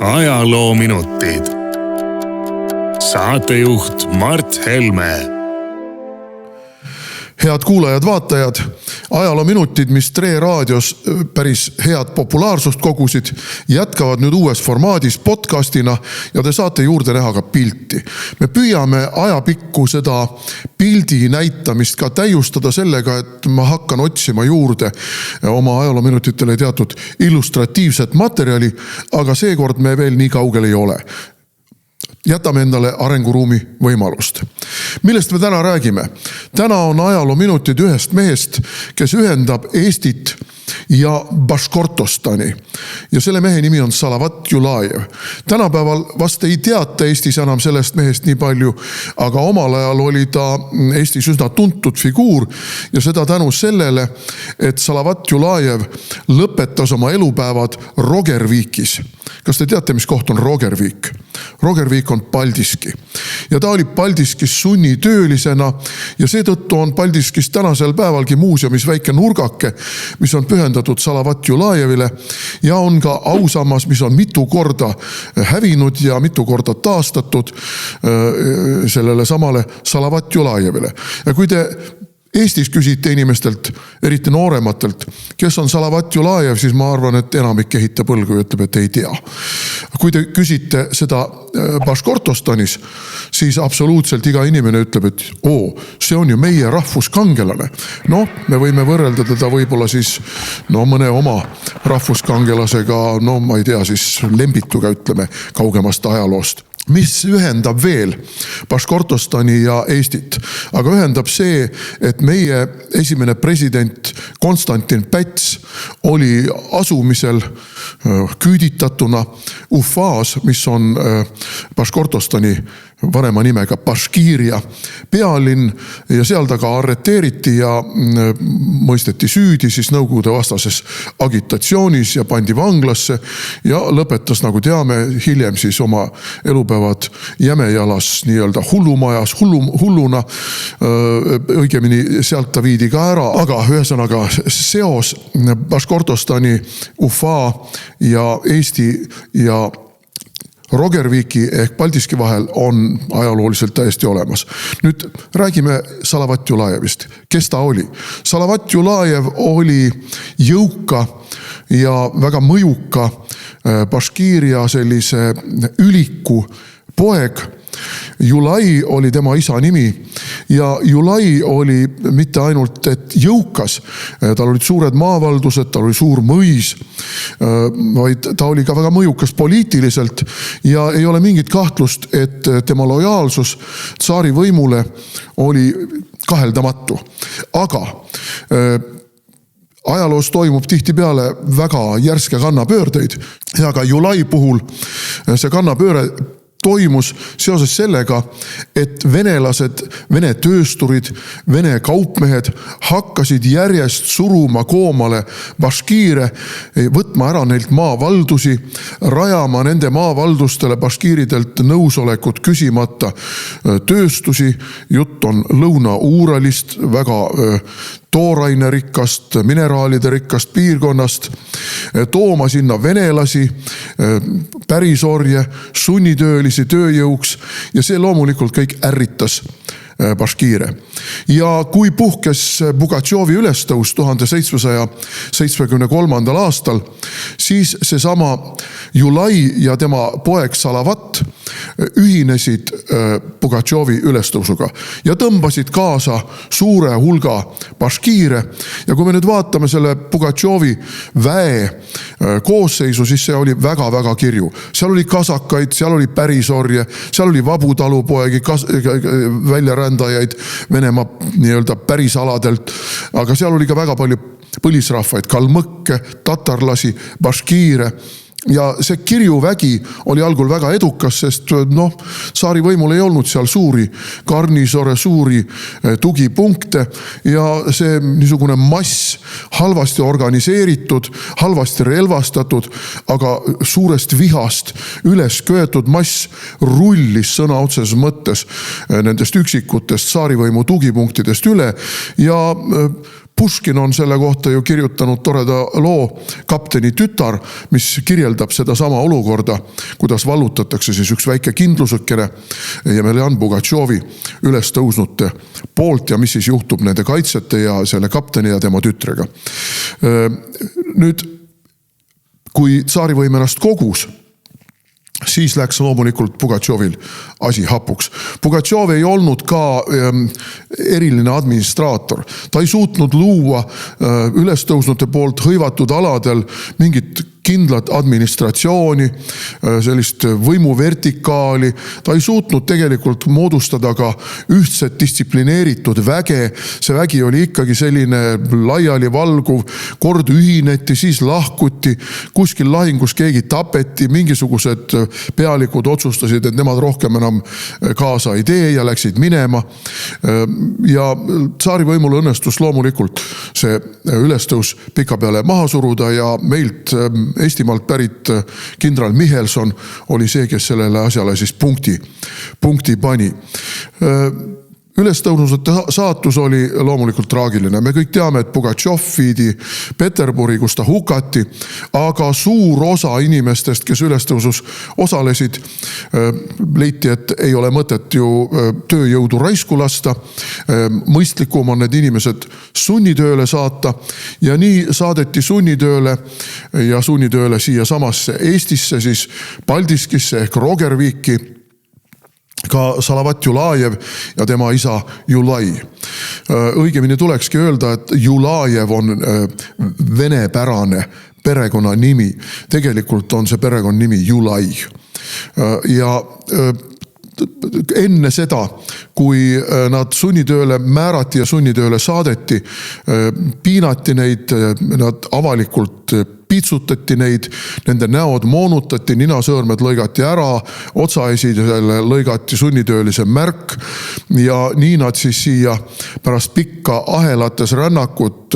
ajaloominutid. Saatejuht Mart Helme. Head kuulajad-vaatajad, ajaloominutid, mis Tre raadios päris head populaarsust kogusid, jätkavad nüüd uues formaadis podcastina ja te saate juurde näha ka pilti. Me püüame ajapikku seda pildi näitamist ka täiustada sellega, et ma hakkan otsima juurde oma ajaloominutitele teatud illustratiivset materjali, aga seekord me veel nii kaugel ei ole. Jätame endale arenguruumi võimalust. Millest me täna räägime? Täna on ajaloominutid ühest mehest, kes ühendab Eestit ja Baškortostani. Ja selle mehe nimi on Salavat Julajev. Tänapäeval vast ei teata Eestis enam sellest mehest nii palju, aga omal ajal oli ta Eestis üsna tuntud figuur ja seda tänu sellele, et Salavat Julajev lõpetas oma elupäevad Rogerviikis. Kas te teate, mis koht on Rogerviik? Rogerviik on Paldiski. Ja ta oli Paldiskis sunnitöölisena ja seetõttu on Paldiskis tänasel päevalgi muuseumis väike nurgake, mis on pühendatud Salavat Julajevile ja on ka ausammas, mis on mitu korda hävinud ja mitu korda taastatud sellele samale Salavat Julajevile. Ja kui te Eestis küsite inimestelt, eriti noorematelt, kes on Salavat Julajev, siis ma arvan, et enamik ehitab põlgu ja ütleb, et ei tea. Kui te küsite seda Baškortostanis, siis absoluutselt iga inimene ütleb, et see on ju meie rahvuskangelane. No, me võime võrrelda teda võib-olla siis mõne oma rahvuskangelasega, ma ei tea, siis Lembituga ütleme kaugemast ajaloost. Mis ühendab veel Baškortostani ja Eestit? Aga ühendab see, et meie esimene president Konstantin Päts oli asumisel küüditatuna Ufas, mis on Baškortostani vanema nimega Baškiria pealinn ja seal ta ka arreteeriti ja mõisteti süüdi siis Nõukogude vastases agitatsioonis ja pandi vanglasse ja lõpetas, nagu teame, hiljem siis oma elupäevad Jämejalas nii-öelda hullumajas, hulluna, õigemini sealt ta viidi ka ära, aga ühesõnaga seos Baškortostani, Ufa ja Eesti ja Rogerviiki ehk Paldiski vahel on ajalooliselt täiesti olemas. Nüüd räägime Salavat Julajevist. Kes ta oli? Salavat Julajev oli jõuka ja väga mõjuka Baškiria sellise üliku poeg. Julai oli tema isa nimi ja Julai oli mitte ainult et jõukas, tal olid suured maavaldused, tal oli suur mõis, vaid ta oli ka väga mõjukas poliitiliselt ja ei ole mingit kahtlust, et tema lojaalsus tsaari võimule oli kaheldamatu. Aga ajaloos toimub tihtipeale väga järske kannapöördeid ja ka Julai puhul see kannapööre toimus seoses sellega, et venelased, vene töösturid, vene kaupmehed hakkasid järjest suruma koomale Baškiire, võtma ära neilt maavaldusi, rajama nende maavaldustele Baškiiridelt nõusolekut küsimata tööstusi. Jutt on Lõuna-Uuralist, väga toorainerikast, mineraalide rikast piirkonnast, tooma sinna venelasi, pärisorje, sunnitöölisi tööjõuks ja see loomulikult kõik ärritas Baškiire. Ja kui puhkes Pugatšovi ülestõus 1773. aastal, siis seesama Julai ja tema poeg Salavat ühinesid Pugatšovi ülestõusuga ja tõmbasid kaasa suure hulga Baškiire. Ja kui me nüüd vaatame selle Pugatšovi väe koosseisu, siis see oli väga-väga kirju. Seal oli kasakaid, seal oli pärisorje, seal oli vabu talupoegi, väljarändajaid Venemaa nii-öelda pärisaladelt, aga seal oli ka väga palju põlisrahvaid, kalmõkke, tatarlasi, Baškiire. Ja see kirjuvägi oli algul väga edukas, sest tsaari võimul ei olnud seal suuri garnisore, suuri tugipunkte ja see niisugune mass halvasti organiseeritud, halvasti relvastatud, aga suurest vihast üles köetud mass rullis sõna otseses mõttes nendest üksikutest tsaarivõimu tugipunktidest üle ja Puškin on selle kohta ju kirjutanud toreda loo Kapteni tütar, mis kirjeldab seda sama olukorda, kuidas vallutatakse siis üks väike kindlusõkkene Jemeljan Pugatšovi üles tõusnute poolt ja mis siis juhtub nende kaitsjate ja selle kapteni ja tema tütrega. Nüüd, kui tsaarivõim ennast kogus, siis läks loomulikult Pugatšovil asi hapuks. Pugatšov ei olnud ka eriline administraator. Ta ei suutnud luua ülestõusnute poolt hõivatud aladel mingit kindlat administratsiooni, sellist võimuvertikaali. Ta ei suutnud tegelikult moodustada ka ühtset distsiplineeritud väge. See vägi oli ikkagi selline laiali valguv, kord ühineti, siis lahkuti, kuskil lahingus keegi tapeti, mingisugused pealikud otsustasid, et nemad rohkem enam kaasa ei tee ja läksid minema. Ja tsaarivõimul õnnestus loomulikult see ülestõus pika peale maha suruda ja meilt Eestimaalt pärit kindral Michelson oli see, kes sellele asjale siis punkti pani. Ülestõusnute saatus oli loomulikult traagiline. Me kõik teame, et Pugatšov viidi Peterburi, kus ta hukati, aga suur osa inimestest, kes ülestõusus osalesid, leiti, et ei ole mõtet ju tööjõudu raisku lasta. Mõistlikum on need inimesed sunnitööle saata ja nii saadeti sunnitööle siia samasse Eestisse, siis Paldiskisse ehk Rogerviiki ka Salavat Julajev ja tema isa Julai. Õigemini tulekski öelda, et Julajev on venepärane perekonna nimi. Tegelikult on see perekonna nimi Julai. Ja enne seda, kui nad sunnitööle määrati ja sunnitööle saadeti, piinati neid, nad avalikult piitsutati neid, nende näod moonutati, ninasõõrmed lõigati ära, otsaesidele lõigati sunnitöölise märk ja nii nad siis siia pärast pikka ahelates rännakut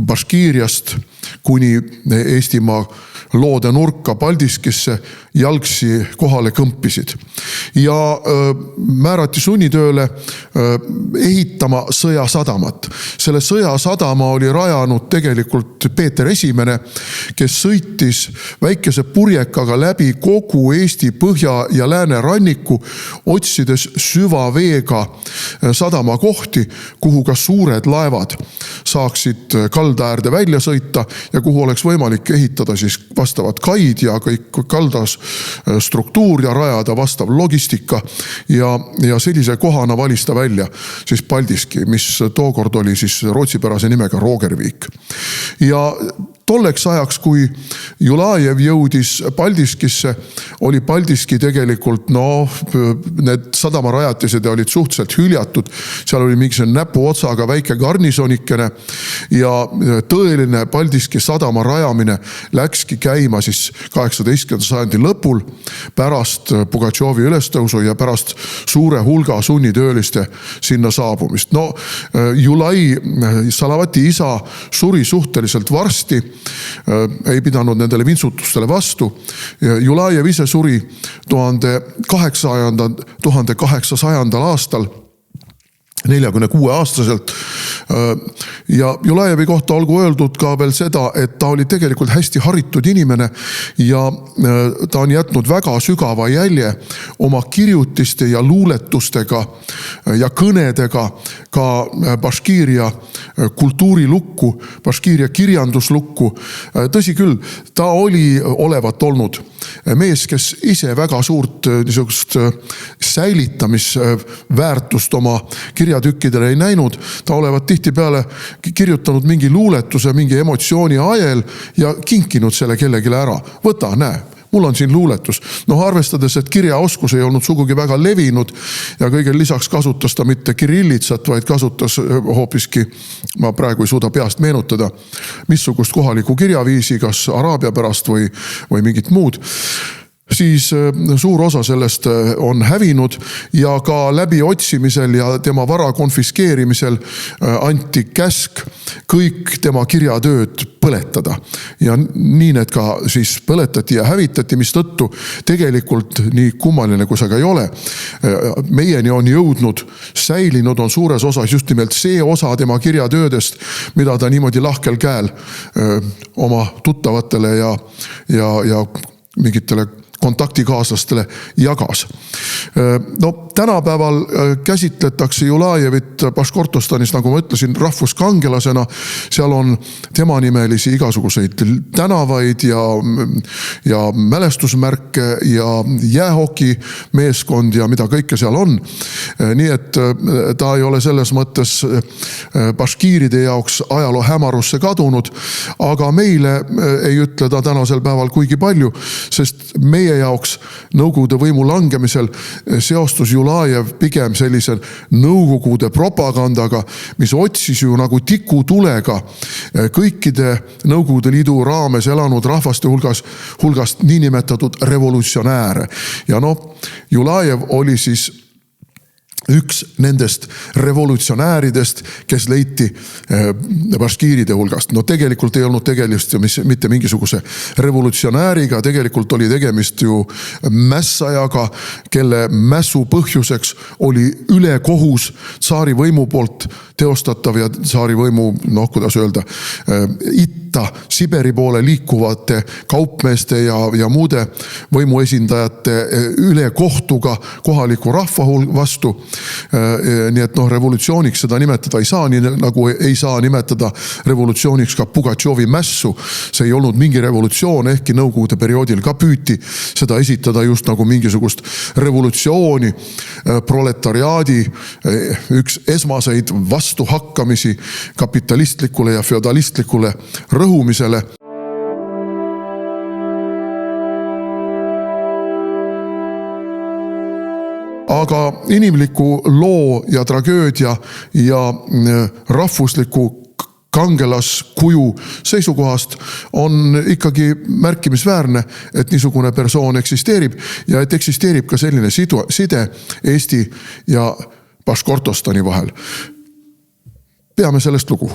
Baškiiriast kuni Eestimaa loode nurka Paldiskisse jalgsi kohale kõmpisid. Ja määrati sunnitööle ehitama sõjasadamat. Selle sõjasadama oli rajanud tegelikult Peeter I, kes sõitis väikese purjekaga läbi kogu Eesti põhja ja lääne ranniku, otsides süvaveega sadama kohti, kuhu ka suured laevad saaksid kaldaäärde välja sõita ja kuhu oleks võimalik ehitada siis vastavad kaid ja kõik kaldas struktuur ja rajada vastav logistika ja sellise kohana valis ta välja siis Paldiski, mis tookord oli siis rootsipärase nimega Rogervik. Ja tolleks ajaks, kui Julajev jõudis Paldiskisse, oli Paldiski tegelikult, need sadamarajatised olid suhteliselt hüljatud. Seal oli mingisugune näpuotsaga väike garnisonikene ja tõeline Paldiski sadama rajamine läkski käima siis 18. sajandi lõpul pärast Pugatšovi ülestõusu ja pärast suure hulga sunnitööliste sinna saabumist. Julai, Salavati isa, suri suhteliselt varsti, ei pidanud nendele vintsutustele vastu. Julajev ise suri 1800. aastal 46-aastaselt. Ja Julajevi kohta olgu öeldud ka veel seda, et ta oli tegelikult hästi haritud inimene ja ta on jätnud väga sügava jälje oma kirjutiste ja luuletustega ja kõnedega ka Baškiiria kultuurilukku, Baškiiria kirjanduslukku. Tõsi küll, ta oli olevat olnud mees, kes ise väga suurt niisugust säilitamisväärtust oma kirjatükkidele ei näinud. Ta olevat tihtipeale kirjutanud mingi luuletuse, mingi emotsiooni ajel ja kinkinud selle kellegile ära. Võta, näe, mul on siin luuletus. Arvestades, et kirjaoskus ei olnud sugugi väga levinud ja kõigel lisaks kasutas ta mitte kirillitsat, vaid kasutas hoopiski, ma praegu ei suuda peast meenutada, missugust kohalikku kirjaviisi, kas araabia pärast või mingit muud. siis suur osa sellest on hävinud ja ka läbi otsimisel ja tema vara konfiskeerimisel anti käsk kõik tema kirjatööd põletada. Ja nii need ka siis põletati ja hävitati, mis tõttu tegelikult nii kummaline kui see ka ei ole. Meieni on jõudnud, säilinud on suures osas just nimelt see osa tema kirjatöödest, mida ta niimoodi lahkel käel oma tuttavatele ja mingitele kontaktikaaslastele jagas. No tänapäeval käsitletakse Julajevit Baškortostanis, nagu ma ütlesin, rahvuskangelasena. Seal on tema nimelisi igasuguseid tänavaid ja mälestusmärke ja jäähoki meeskond ja mida kõike seal on. Nii et ta ei ole selles mõttes baškiiride jaoks ajaloo hämarusse kadunud, aga meile ei ütle ta tänasel päeval kuigi palju, sest meie jaoks Nõukogude võimu langemisel seostus Julajev pigem sellise Nõukogude propagandaga, mis otsis ju nagu tikutulega kõikide Nõukogude Liidu raames elanud rahvaste hulgast niinimetatud revolutsionääre. Ja Julajev oli siis üks nendest revolutsionääridest, kes leiti baškiiride hulgast. No tegelikult ei olnud tegelist mitte mingisuguse revolutsionääriga, tegelikult oli tegemist ju mässajaga, kelle mässu põhjuseks oli ülekohus tsaari võimu poolt teostatav ja tsaari võimu, kuidas öelda, itta Siberi poole liikuvate kaupmeeste ja muude võimuesindajate ülekohtuga kohaliku rahva vastu. Nii et revolutsiooniks seda nimetada ei saa, nii nagu ei saa nimetada revolutsiooniks ka Pugatšovi mässu. See ei olnud mingi revolutsioon, ehkki Nõukogude perioodil ka püüti seda esitada just nagu mingisugust revolutsiooni, proletariaadi üks esmaseid vastuhakkamisi kapitalistlikule ja feodalistlikule rõhumisele. Aga inimliku loo ja tragöödia ja rahvusliku kangelaskuju seisukohast on ikkagi märkimisväärne, et niisugune persoon eksisteerib ja et eksisteerib ka selline side Eesti ja Baškortostani vahel. Peame sellest lugu.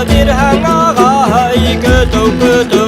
Bir hang ağay, kötü